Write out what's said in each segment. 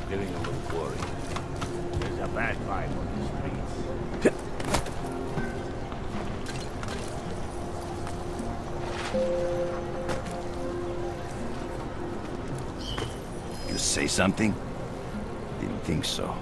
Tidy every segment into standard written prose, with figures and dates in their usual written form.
getting a little worried. There's a bad vibe on the streets. You say something? Didn't think so.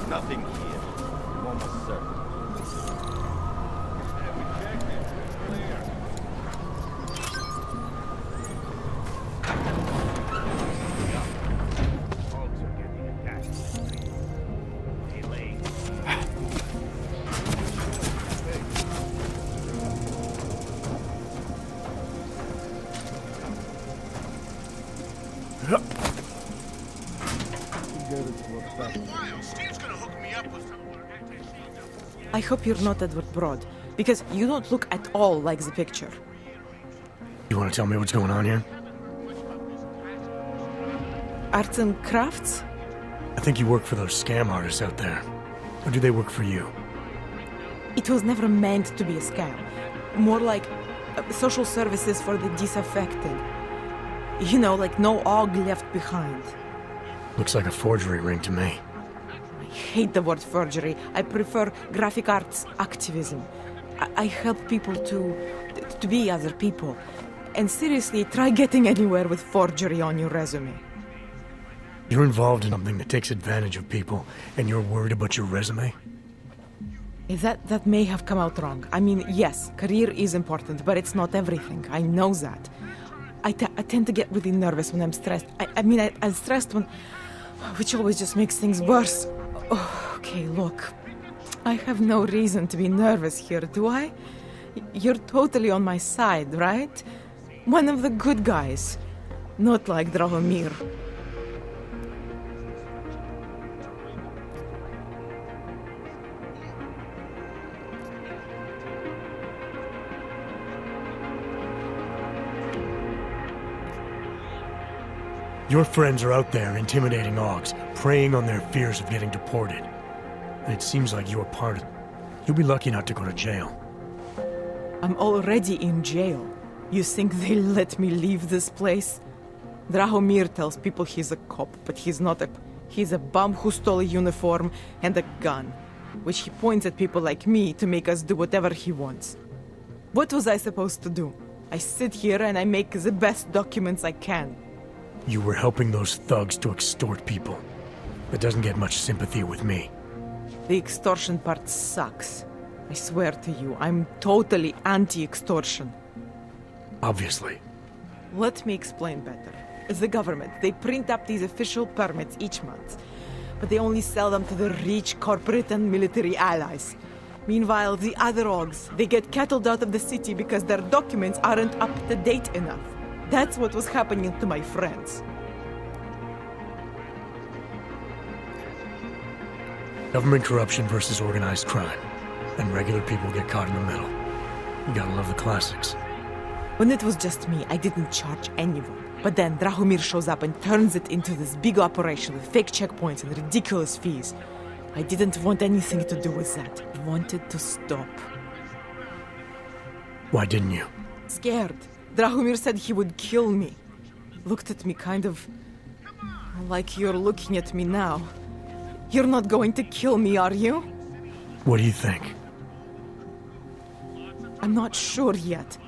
Nothing here. I'm almost certain. Yeah, we checked it. It's clear. Folks are getting attacked. Delayed. I hope you're not Edward Broad, because you don't look at all like the picture. You want to tell me what's going on here? Arts and crafts? I think you work for those scam artists out there. Or do they work for you? It was never meant to be a scam. More like social services for the disaffected. You know, like no og left behind. Looks like a forgery ring to me. I hate the word forgery. I prefer graphic arts activism. I help people to be other people. And seriously, try getting anywhere with forgery on your resume. You're involved in something that takes advantage of people, and you're worried about your resume? That may have come out wrong. I mean, yes, career is important, but it's not everything. I know that. I tend to get really nervous when I'm stressed. I'm stressed when... which always just makes things worse. Oh, okay, look. I have no reason to be nervous here, do I? You're totally on my side, right? One of the good guys. Not like Drahomir. Your friends are out there intimidating Augs, preying on their fears of getting deported. And it seems like you're part of it. You'll be lucky not to go to jail. I'm already in jail. You think they'll let me leave this place? Drahomir tells people he's a cop, but he's not a... He's a bum who stole a uniform and a gun, which he points at people like me to make us do whatever he wants. What was I supposed to do? I sit here and I make the best documents I can. You were helping those thugs to extort people. That doesn't get much sympathy with me. The extortion part sucks. I swear to you, I'm totally anti-extortion. Obviously. Let me explain better. The government, they print up these official permits each month, but they only sell them to the rich corporate and military allies. Meanwhile, the other Augs, they get cattled out of the city because their documents aren't up to date enough. That's what was happening to my friends. Government corruption versus organized crime. And regular people get caught in the middle. You gotta love the classics. When it was just me, I didn't charge anyone. But then Drahomir shows up and turns it into this big operation with fake checkpoints and ridiculous fees. I didn't want anything to do with that. I wanted to stop. Why didn't you? Scared. Drahomir said he would kill me. Looked at me kind of... like you're looking at me now. You're not going to kill me, are you? What do you think? I'm not sure yet.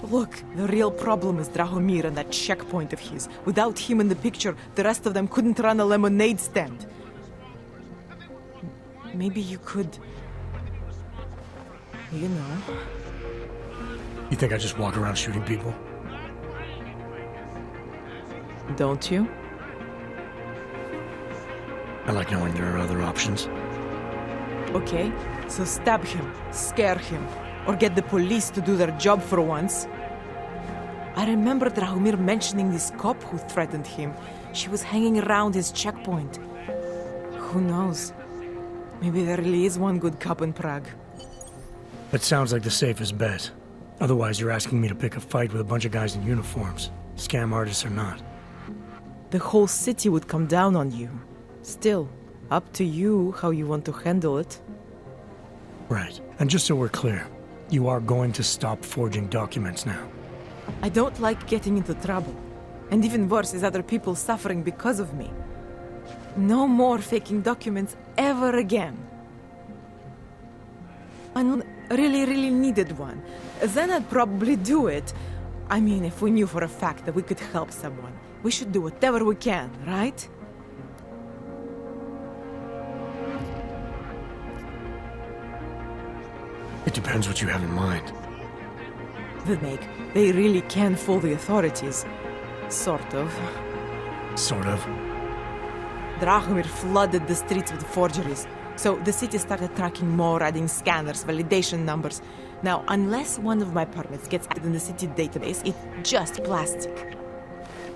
Look, the real problem is Drahomir and that checkpoint of his. Without him in the picture, the rest of them couldn't run a lemonade stand. Maybe you could... you know... You think I just walk around shooting people? Don't you? I like knowing there are other options. Okay, so stab him, scare him, or get the police to do their job for once. I remember Drahomir mentioning this cop who threatened him. She was hanging around his checkpoint. Who knows? Maybe there really is one good cop in Prague. That sounds like the safest bet. Otherwise, you're asking me to pick a fight with a bunch of guys in uniforms, scam artists or not. The whole city would come down on you. Still, up to you how you want to handle it. Right. And just so we're clear, you are going to stop forging documents now. I don't like getting into trouble. And even worse is other people suffering because of me. No more faking documents ever again. I really needed one. Then I'd probably do it. I mean, if we knew for a fact that we could help someone, we should do whatever we can, right? It depends what you have in mind. They really can fool the authorities. Sort of. Sort of. Drahomir flooded the streets with forgeries, so the city started tracking more, adding scanners, validation numbers. Now, unless one of my permits gets added in the city database, it's just plastic.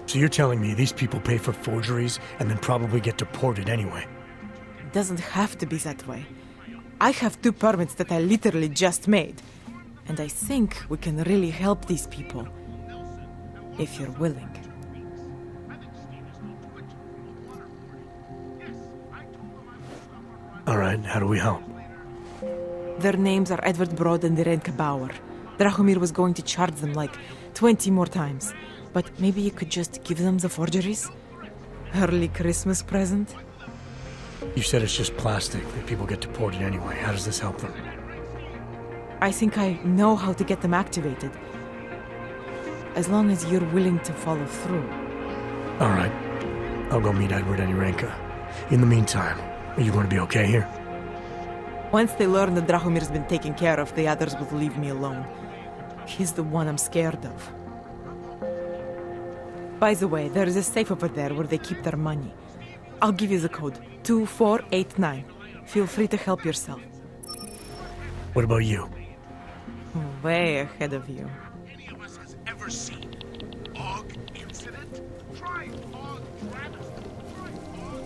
So you're telling me these people pay for forgeries and then probably get deported anyway? It doesn't have to be that way. I have 2 permits that I literally just made. And I think we can really help these people. If you're willing. Alright, how do we help? Their names are Edward Brod and Irenka Bauer. Drahomir was going to charge them like 20 more times. But maybe you could just give them the forgeries? Early Christmas present? You said it's just plastic, that people get deported anyway. How does this help them? I think I know how to get them activated. As long as you're willing to follow through. Alright. I'll go meet Edward and Irenka. In the meantime, are you going to be okay here? Once they learn that Drahomir's been taken care of, the others will leave me alone. He's the one I'm scared of. By the way, there is a safe over there where they keep their money. I'll give you the code. 2489. Feel free to help yourself. What about you? Way ahead of you. Any of us has ever seen Og incident? Try Og Travis. Try Og.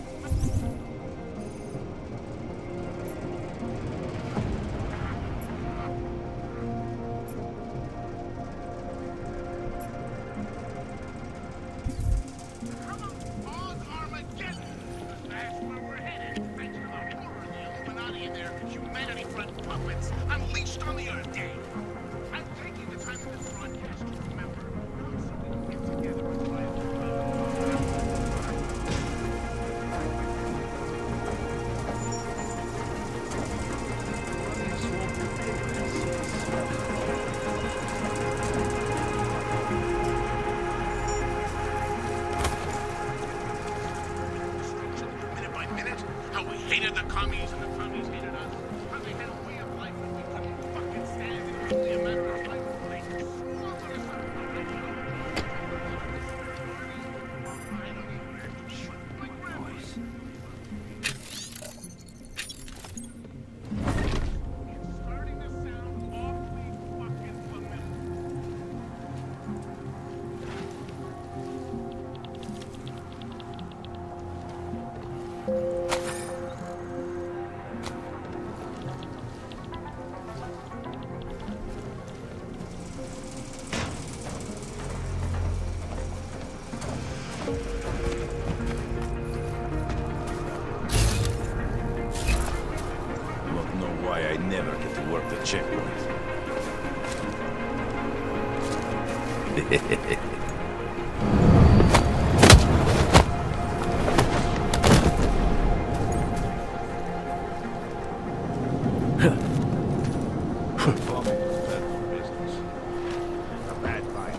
Come on, Og Armageddon. That's where we're headed. Thanks to the horror of the Illuminati and their humanity-front puppets unleashed on the Earth Day. I'm taking the time in this broadcast to remember. So we can get together and try and minute by minute, how we hated the commies and the commies hated us. How they had a way of life that we couldn't fucking stand. It was only a matter of life or death. I don't even have to shoot my grandma. It's starting to sound awfully fucking familiar. You won't know why I never get to work the checkpoint. Bombing was bad for business. A bad fight.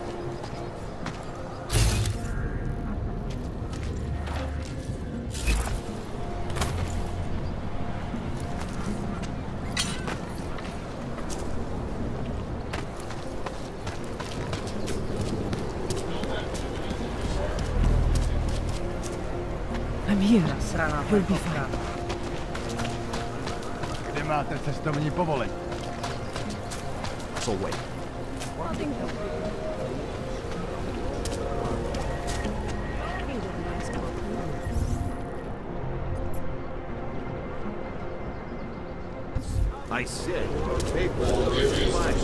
I'm here. You'll be fine. Kde máte cestovní povolení? So wait. I said, paper is fine.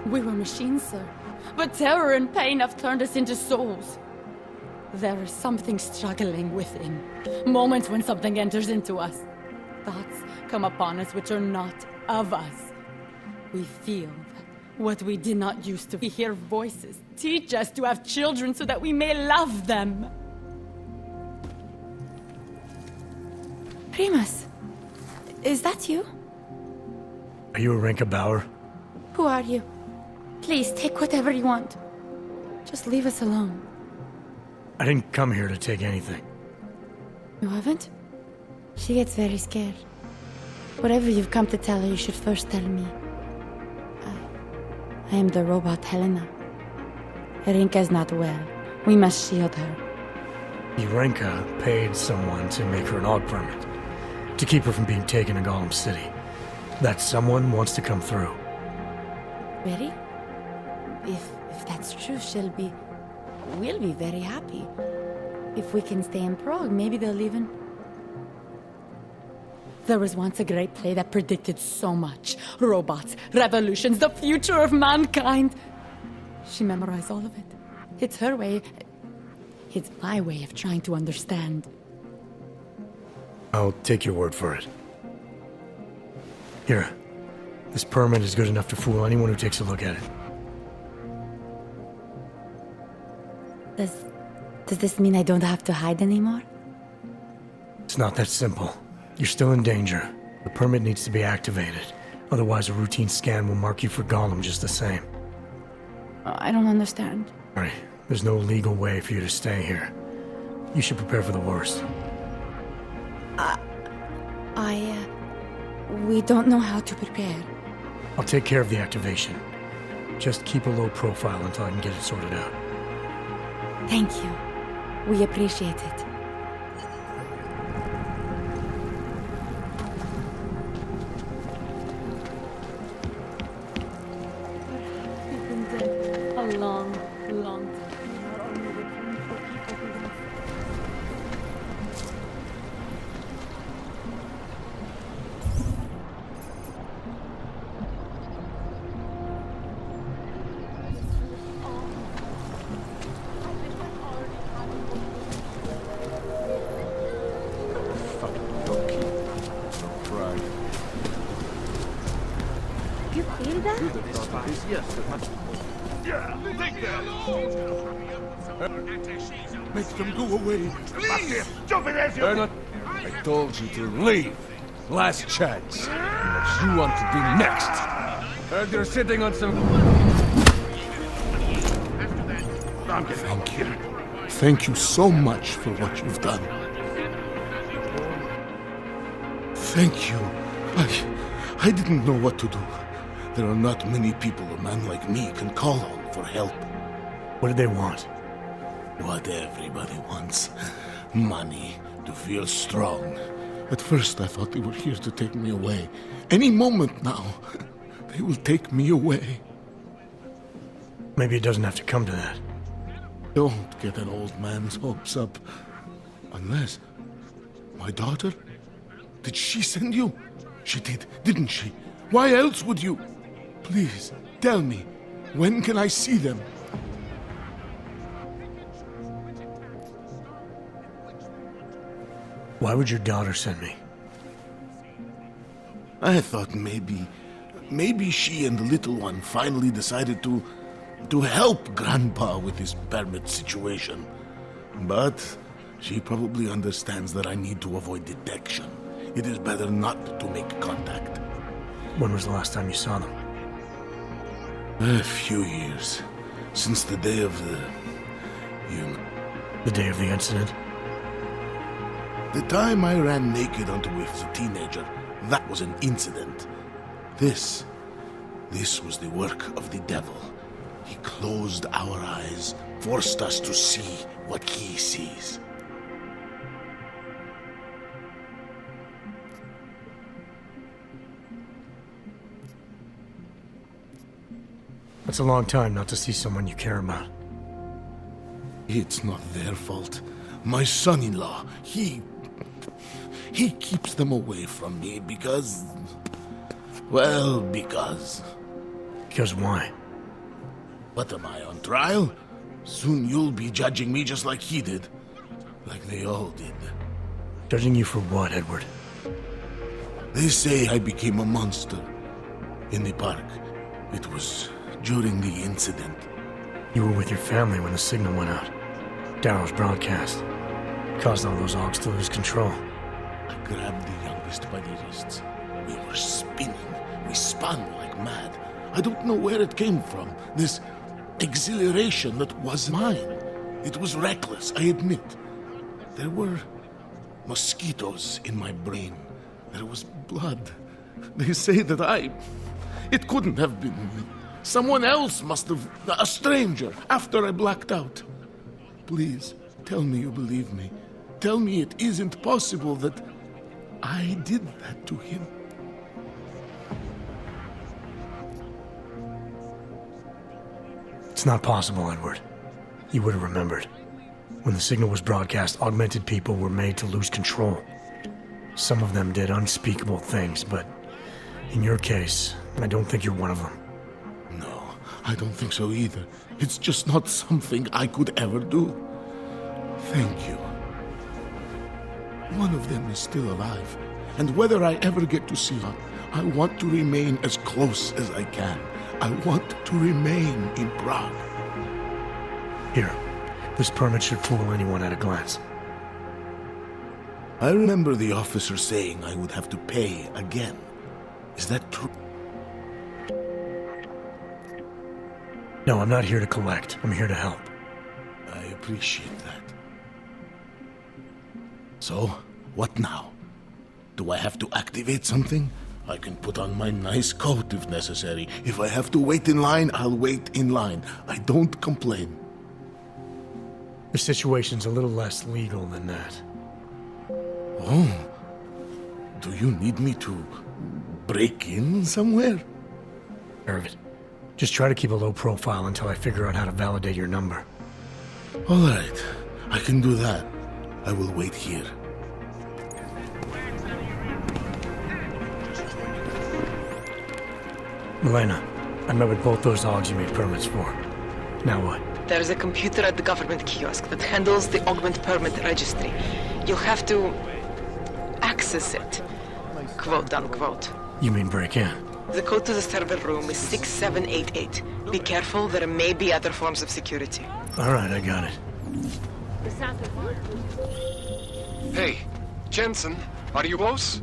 We were machines, sir. But terror and pain have turned us into souls. There is something struggling within. Moments when something enters into us. Thoughts come upon us which are not of us. We feel what we did not used to. We hear voices teach us to have children so that we may love them. Primus, is that you? Are you a Renka Bauer? Who are you? Please, take whatever you want. Just leave us alone. I didn't come here to take anything. You haven't? She gets very scared. Whatever you've come to tell her, you should first tell me. I am the robot Helena. Rinka's not well. We must shield her. Renka paid someone to make her an AUG permit. To keep her from being taken to Gollum City. That someone wants to come through. Really? If that's true, we'll be very happy. If we can stay in Prague, maybe they'll even... There was once a great play that predicted so much. Robots, revolutions, the future of mankind. She memorized all of it. It's her way. It's my way of trying to understand. I'll take your word for it. Here. This permit is good enough to fool anyone who takes a look at it. Does this mean I don't have to hide anymore? It's not that simple. You're still in danger. The permit needs to be activated. Otherwise, a routine scan will mark you for Gollum just the same. I don't understand. Right. There's no legal way for you to stay here. You should prepare for the worst. We don't know how to prepare. I'll take care of the activation. Just keep a low profile until I can get it sorted out. Thank you. We appreciate it. We've been dead a long, long time. Not only returning for people who don't... You feel that? Make them go away. Please! Stupid as you... I told you to leave. Last chance. Unless you want to be next. Heard you're sitting on some... Thank you. Thank you so much for what you've done. Thank you. I didn't know what to do. There are not many people a man like me can call on for help. What did they want? What everybody wants. Money, to feel strong. At first I thought they were here to take me away. Any moment now, they will take me away. Maybe it doesn't have to come to that. Don't get an old man's hopes up. Unless... My daughter? Did she send you? She did, didn't she? Why else would you? Please, tell me. When can I see them? Why would your daughter send me? I thought maybe she and the little one finally decided to help Grandpa with his permit situation. But she probably understands that I need to avoid detection. It is better not to make contact. When was the last time you saw them? A few years. Since the day of the... The day of the incident? The time I ran naked onto Whiff as a teenager, that was an incident. This was the work of the devil. He closed our eyes, forced us to see what he sees. That's a long time not to see someone you care about. It's not their fault. My son-in-law, he keeps them away from me because... Well, because... Because why? What am I, on trial? Soon you'll be judging me just like he did. Like they all did. Judging you for what, Edward? They say I became a monster. In the park. It was during the incident. You were with your family when the signal went out. Darrow's broadcast. Caused all those Augs to lose control. I grabbed the youngest by the wrists. We were spinning. We spun like mad. I don't know where it came from. This exhilaration that was mine. It was reckless, I admit. There were mosquitoes in my brain. There was blood. They say that it couldn't have been me. Someone else must have... A stranger, after I blacked out. Please, tell me you believe me. Tell me it isn't possible that I did that to him. It's not possible, Edward. You would have remembered. When the signal was broadcast, augmented people were made to lose control. Some of them did unspeakable things, but in your case, I don't think you're one of them. No, I don't think so either. It's just not something I could ever do. Thank you. One of them is still alive, and whether I ever get to see her, I want to remain as close as I can. I want to remain in Prague. Here, this permit should fool anyone at a glance. I remember the officer saying I would have to pay again. Is that true? No, I'm not here to collect. I'm here to help. I appreciate that. So, what now? Do I have to activate something? I can put on my nice coat if necessary. If I have to wait in line, I'll wait in line. I don't complain. The situation's a little less legal than that. Oh. Do you need me to break in somewhere? Irvin, just try to keep a low profile until I figure out how to validate your number. All right. I can do that. I will wait here. Milena, I met with both those Augs you made permits for. Now what? There's a computer at the government kiosk that handles the augment permit registry. You'll have to access it, quote unquote. You mean break in? The code to the server room is 6788. Be careful, there may be other forms of security. All right, I got it. Hey, Jensen, are you close?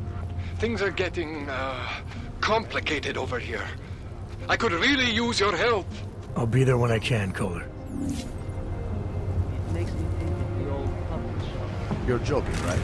Things are getting, complicated over here. I could really use your help. I'll be there when I can, Kohler. You're joking, right?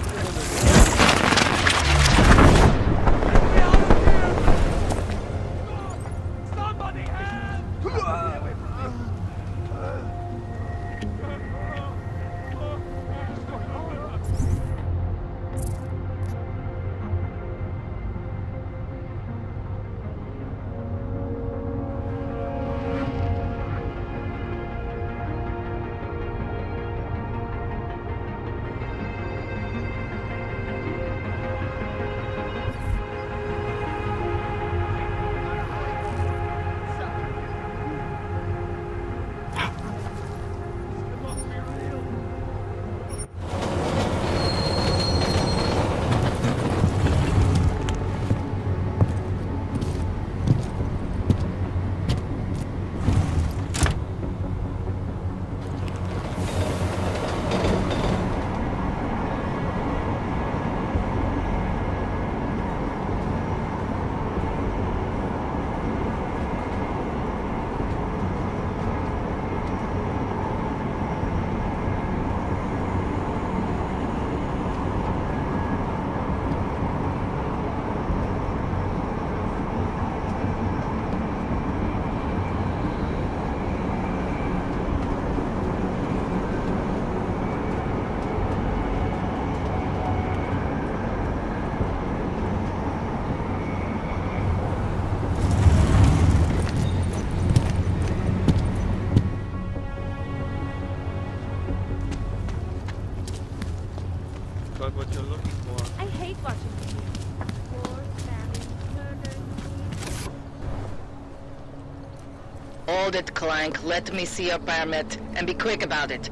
Hold it, Clank. Let me see your permit. And be quick about it.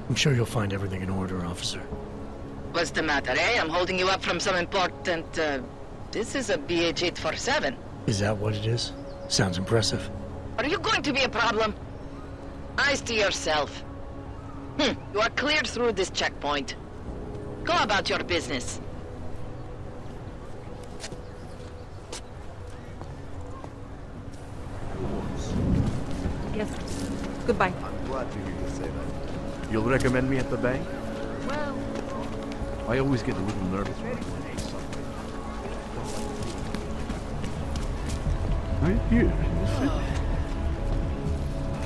I'm sure you'll find everything in order, officer. What's the matter, eh? I'm holding you up from some important, This is a BH-847. Is that what it is? Sounds impressive. Are you going to be a problem? Eyes to yourself. You are cleared through this checkpoint. Go about your business. Yes. Goodbye. I'm glad to hear you say that. You'll recommend me at the bank? Well, I always get a little nervous when I say something. Right here.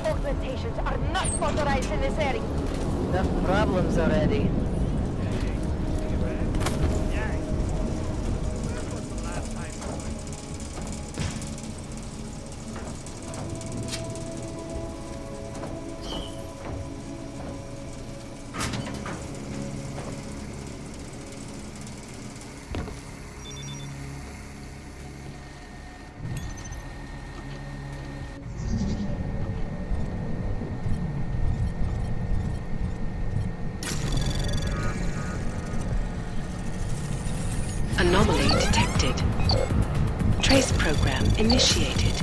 Augmentations are not authorized in this area. Enough problems already. Anomaly detected. Trace program initiated.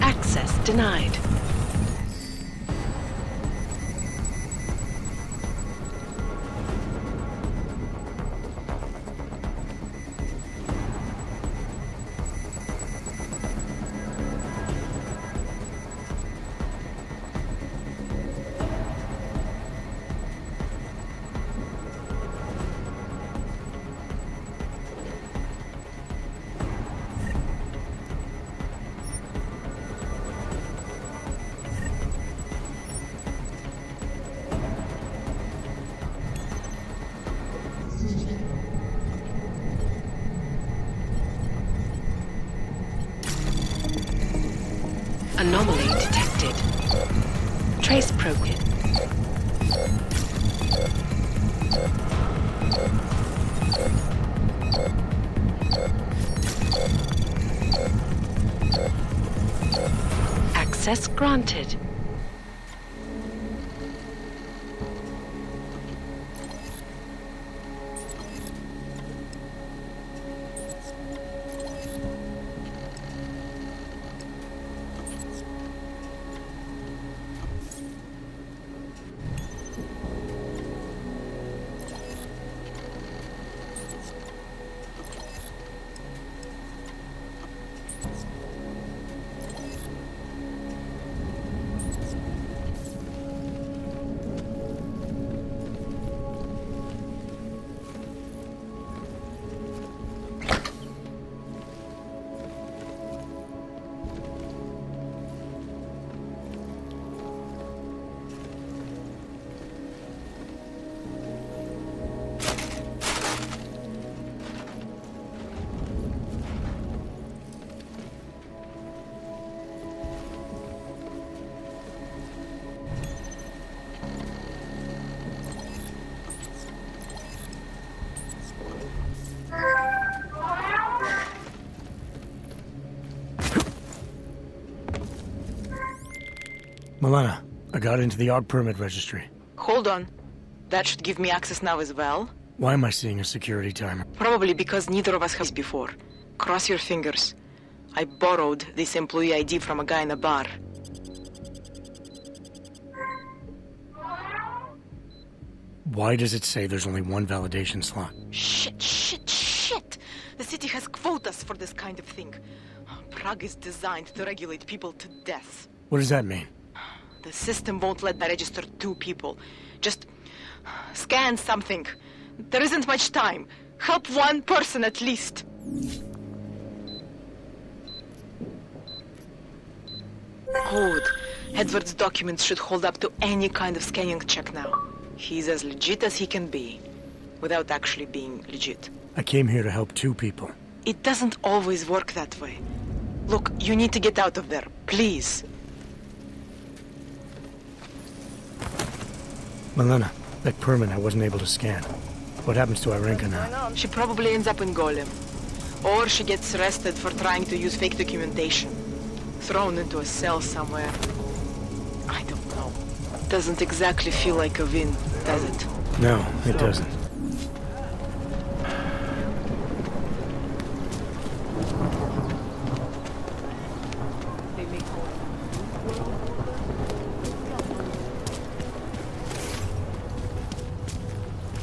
Access denied. Anomaly detected. Trace program. Access granted. Milena, I got into the ARC permit registry. hold on. That should give me access now as well. Why am I seeing a security timer? Probably because neither of us has before. Cross your fingers. I borrowed this employee ID from a guy in a bar. Why does it say there's only one validation slot? Shit! The city has quotas for this kind of thing. Prague is designed to regulate people to death. What does that mean? The system won't let me register 2 people. Just scan something. There isn't much time. Help 1 person at least. Good. Edward's documents should hold up to any kind of scanning check now. He's as legit as he can be, without actually being legit. I came here to help 2 people. It doesn't always work that way. Look, you need to get out of there, please. Milena, that permit I wasn't able to scan. What happens to Irenka now? She probably ends up in Golem. Or she gets arrested for trying to use fake documentation. Thrown into a cell somewhere. I don't know. Doesn't exactly feel like a win, does it? No, it doesn't.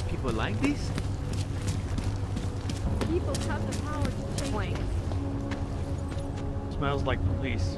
People like this? People have the power to change. Smells like police.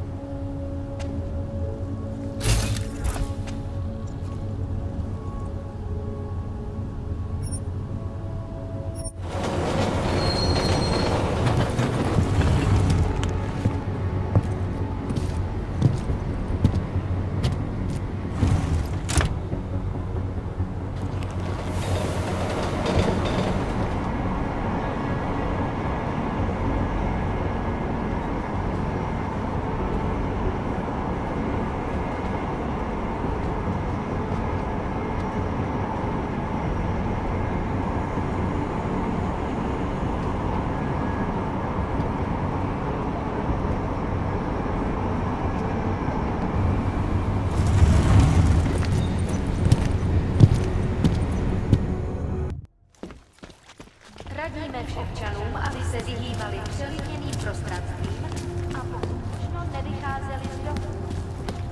Radíme vševčanům, aby se vyhýbali přelidněným prostranstvím a pokud možno nevycházeli z domu.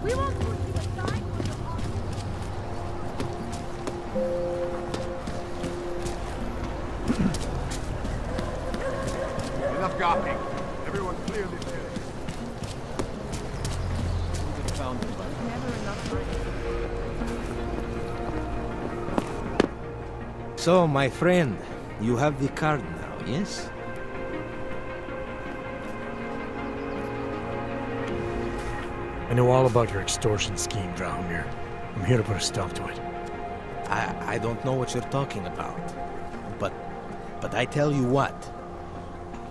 We won't put you aside for the Enough gawking. Everyone clearly So, my friend, you have the card now, yes? I know all about your extortion scheme, Drahomir. I'm here to put a stop to it. I don't know what you're talking about. But I tell you what.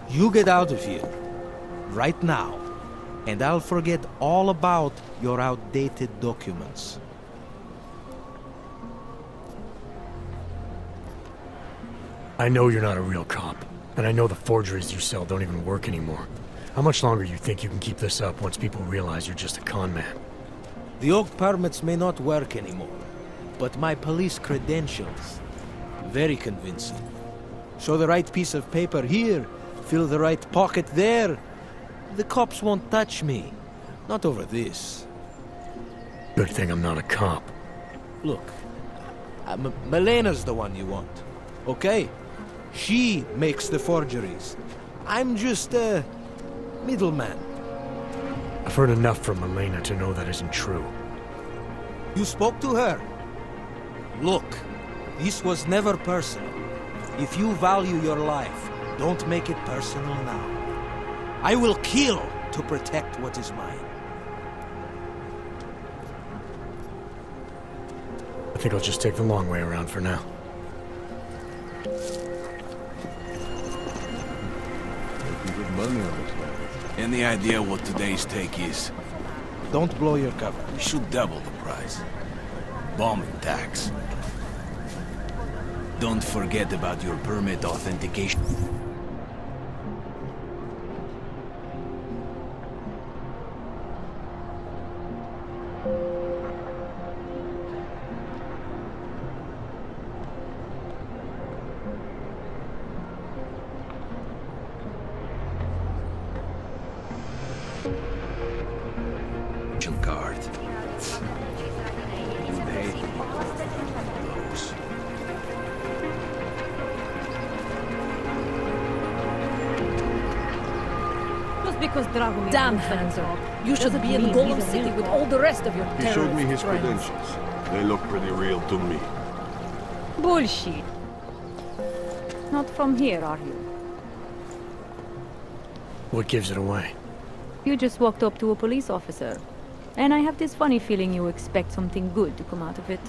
You get out of here. Right now. And I'll forget all about your outdated documents. I know you're not a real cop. And I know the forgeries you sell don't even work anymore. How much longer you think you can keep this up once people realize you're just a con man? The old permits may not work anymore, but my police credentials, very convincing. Show the right piece of paper here, fill the right pocket there. The cops won't touch me. Not over this. Good thing I'm not a cop. Look, Melena's the one you want, okay? She makes the forgeries. I'm just a middleman. I've heard enough from Milena to know that isn't true. You spoke to her? Look, this was never personal. If you value your life, don't make it personal now. I will kill to protect what is mine. I think I'll just take the long way around for now. Any idea what today's take is? Don't blow your cover. We should double the price. Bombing tax. Don't forget about your permit authentication. Card. Just because Dragomir... Damn hands-off. You should be in Golem City with all the rest of your He showed me his terrorist friends. credentials. They look pretty real to me. Bullshit. Not from here, are you? What gives it away? You just walked up to a police officer. And I have this funny feeling you expect something good to come out of it.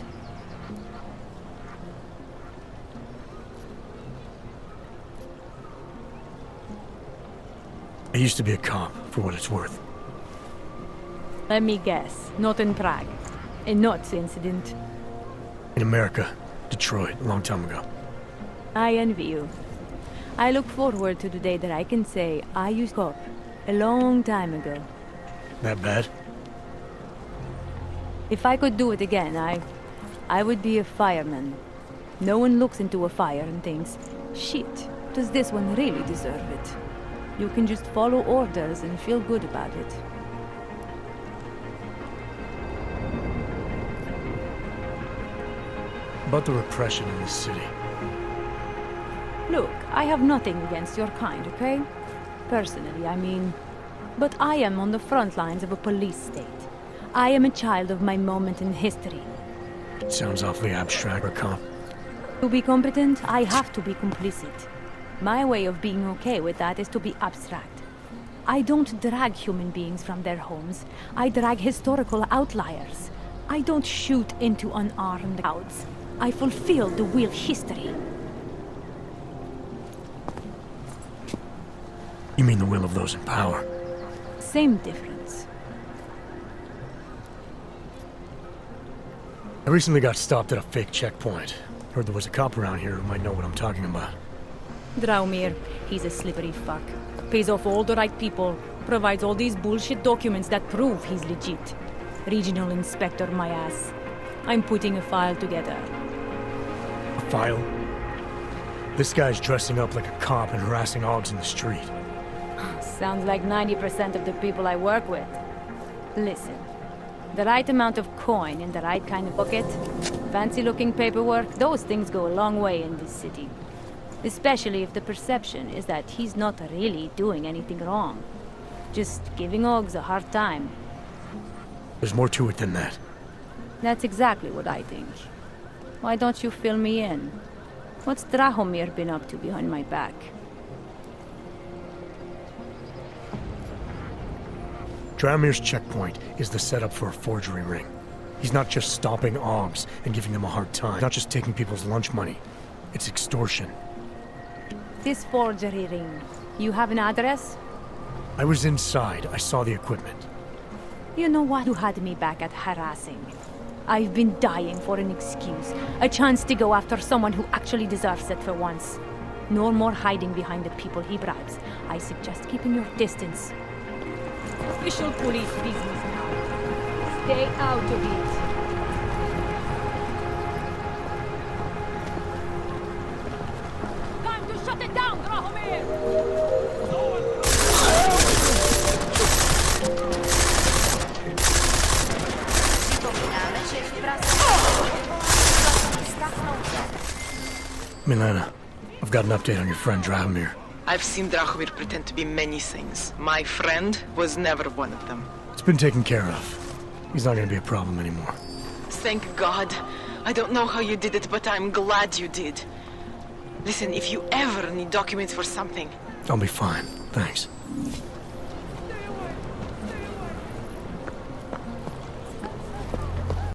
I used to be a cop, for what it's worth. Let me guess. Not in Prague. A nuts incident. In America. Detroit, a long time ago. I envy you. I look forward to the day that I can say I used cop a long time ago. That bad? If I could do it again, I would be a fireman. No one looks into a fire and thinks, shit, does this one really deserve it? You can just follow orders and feel good about it. About the repression in this city. Look, I have nothing against your kind, okay? Personally, I mean. But I am on the front lines of a police state. I am a child of my moment in history. Sounds awfully abstract, or cop. To be competent, I have to be complicit. My way of being okay with that is to be abstract. I don't drag human beings from their homes. I drag historical outliers. I don't shoot into unarmed crowds. I fulfill the will of history. You mean the will of those in power? Same difference. I recently got stopped at a fake checkpoint. Heard there was a cop around here who might know what I'm talking about. Draumir, he's a slippery fuck. Pays off all the right people. Provides all these bullshit documents that prove he's legit. Regional inspector, my ass. I'm putting a file together. A file? This guy's dressing up like a cop and harassing Augs in the street. Sounds like 90% of the people I work with. Listen, the right amount of coin in the right kind of pocket, fancy-looking paperwork, those things go a long way in this city. Especially if the perception is that he's not really doing anything wrong. Just giving Augs a hard time. There's more to it than that. That's exactly what I think. Why don't you fill me in? What's Drahomir been up to behind my back? Drahomir's checkpoint is the setup for a forgery ring. He's not just stopping Augs and giving them a hard time. Not just taking people's lunch money. It's extortion. This forgery ring, you have an address? I was inside. I saw the equipment. You know what? You had me back at harassing. I've been dying for an excuse. A chance to go after someone who actually deserves it for once. No more hiding behind the people he bribes. I suggest keeping your distance. Official police business now. Stay out of it. Time to shut it down, Drahomir! Milena, I've got an update on your friend Drahomir. I've seen Drahomir pretend to be many things. My friend was never one of them. It's been taken care of. He's not gonna be a problem anymore. Thank God. I don't know how you did it, but I'm glad you did. Listen, if you ever need documents for something... I'll be fine, thanks.